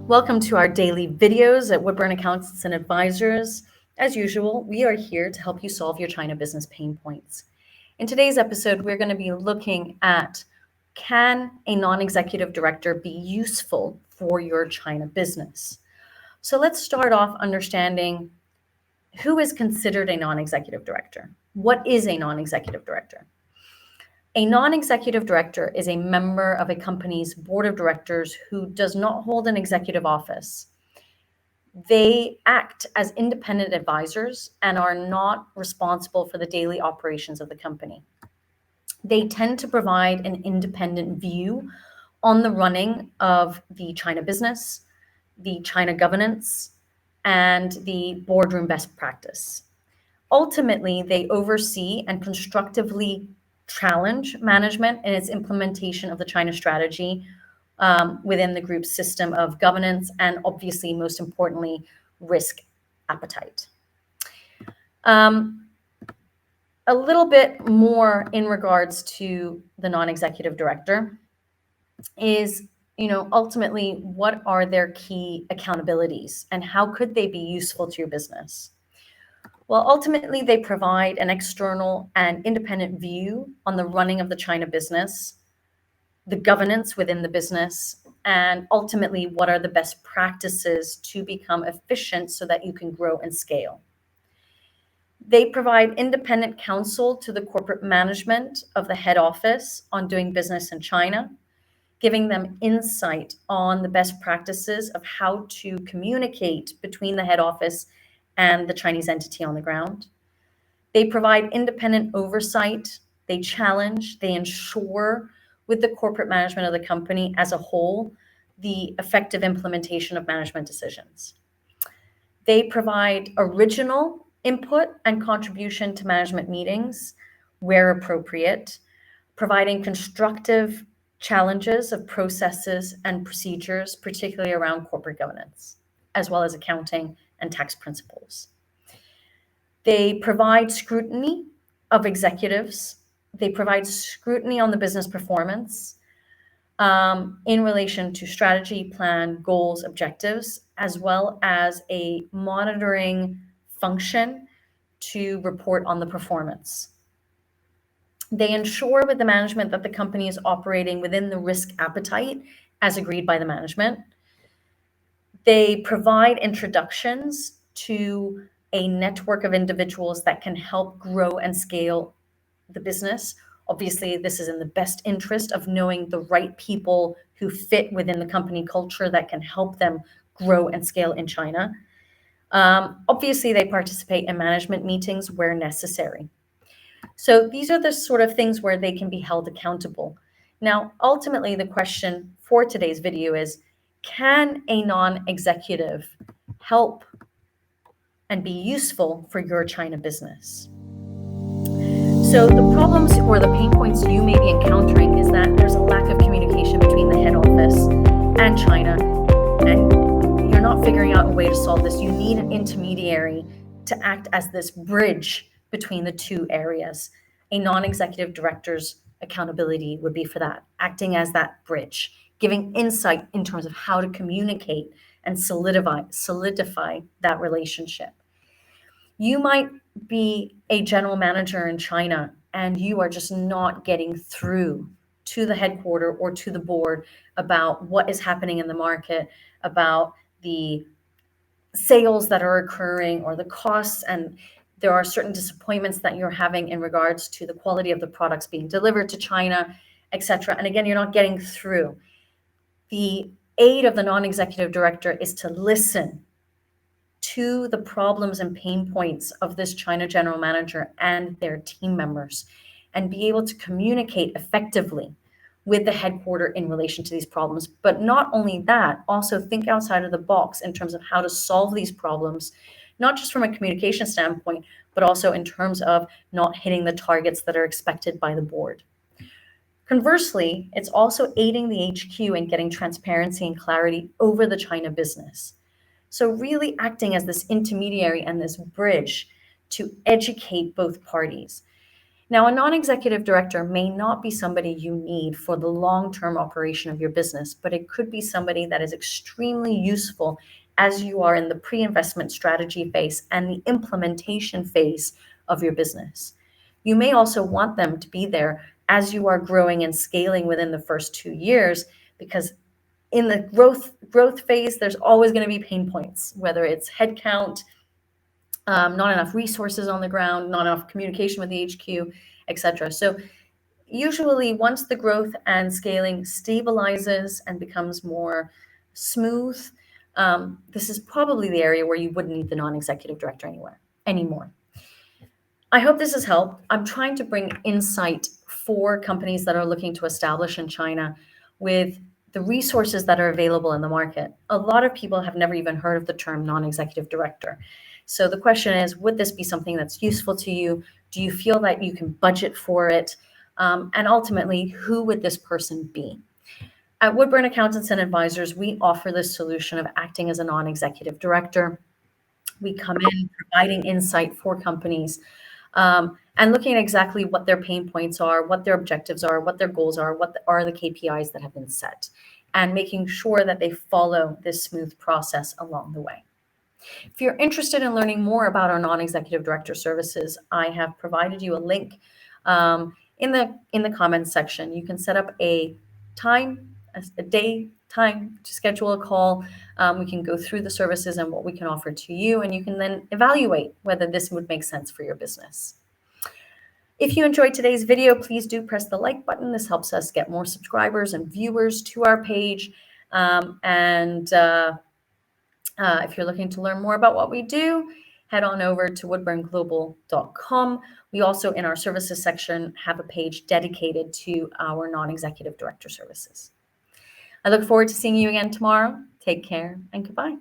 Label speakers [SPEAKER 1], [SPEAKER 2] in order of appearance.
[SPEAKER 1] Welcome to our daily videos at Woodburn Accountants and Advisors. As usual, we are here to help you solve your China business pain points. In today's episode, we're going to be looking at, can a non-executive director be useful for your China business? So let's start off understanding who is considered a non-executive director. What is a non-executive director? A non-executive director is a member of a company's board of directors who does not hold an executive office. They act as independent advisors and are not responsible for the daily operations of the company. They tend to provide an independent view on the running of the China business, the China governance, and the boardroom best practice. Ultimately, they oversee and constructively challenge management in its implementation of the China strategy within the group's system of governance and, obviously, most importantly, risk appetite. A little bit more in regards to the non-executive director is, ultimately, what are their key accountabilities and how could they be useful to your business? Well, ultimately, they provide an external and independent view on the running of the China business, the governance within the business, and ultimately, what are the best practices to become efficient so that you can grow and scale. They provide independent counsel to the corporate management of the head office on doing business in China, giving them insight on the best practices of how to communicate between the head office and the Chinese entity on the ground. They provide independent oversight, they challenge, they ensure with the corporate management of the company as a whole, the effective implementation of management decisions. They provide original input and contribution to management meetings where appropriate, providing constructive challenges of processes and procedures, particularly around corporate governance, as well as accounting and tax principles. They provide scrutiny of executives. They provide scrutiny on the business performance in relation to strategy, plan, goals, objectives, as well as a monitoring function to report on the performance. They ensure with the management that the company is operating within the risk appetite as agreed by the management. They provide introductions to a network of individuals that can help grow and scale the business. Obviously, this is in the best interest of knowing the right people who fit within the company culture that can help them grow and scale in China. Obviously, they participate in management meetings where necessary. So these are the sort of things where they can be held accountable. Now, ultimately, the question for today's video is, can a non-executive help and be useful for your China business? So the problems or the pain points you may be encountering is that there's a lack of communication between the head office and China, and you're not figuring out a way to solve this. You need an intermediary to act as this bridge between the two areas. A non-executive director's accountability would be for that, acting as that bridge, giving insight in terms of how to communicate and solidify that relationship. You might be a general manager in China and you are just not getting through to the headquarters or to the board about what is happening in the market, about the sales that are occurring or the costs, and there are certain disappointments that you're having in regards to the quality of the products being delivered to China, etc. And again, you're not getting through. The aid of the non-executive director is to listen to the problems and pain points of this China general manager and their team members and be able to communicate effectively with the headquarters in relation to these problems. But not only that, also think outside of the box in terms of how to solve these problems, not just from a communication standpoint, but also in terms of not hitting the targets that are expected by the board. Conversely, it's also aiding the HQ in getting transparency and clarity over the China business. So really acting as this intermediary and this bridge to educate both parties. Now, a non-executive director may not be somebody you need for the long-term operation of your business, but it could be somebody that is extremely useful as you are in the pre-investment strategy phase and the implementation phase of your business. You may also want them to be there as you are growing and scaling within the first 2 years, because in the growth phase, there's always going to be pain points, whether it's headcount, not enough resources on the ground, not enough communication with the HQ, etc. So usually once the growth and scaling stabilizes and becomes more smooth, this is probably the area where you wouldn't need the non-executive director anymore. I hope this has helped. I'm trying to bring insight for companies that are looking to establish in China with the resources that are available in the market. A lot of people have never even heard of the term non-executive director. So the question is, would this be something that's useful to you? Do you feel that you can budget for it? And ultimately, who would this person be? At Woodburn Accountants and Advisors, we offer this solution of acting as a non-executive director. We come in providing insight for companies, and looking at exactly what their pain points are, what their objectives are, what their goals are, are the KPIs that have been set, and making sure that they follow this smooth process along the way. If you're interested in learning more about our non-executive director services, I have provided you a link in the comments section. You can set up a day time to schedule a call. We can go through the services and what we can offer to you, and you can then evaluate whether this would make sense for your business. If you enjoyed today's video, please do press the like button. This helps us get more subscribers and viewers to our page. If you're looking to learn more about what we do, head on over to woodburnglobal.com. We also, in our services section, have a page dedicated to our non-executive director services. I look forward to seeing you again tomorrow. Take care and goodbye.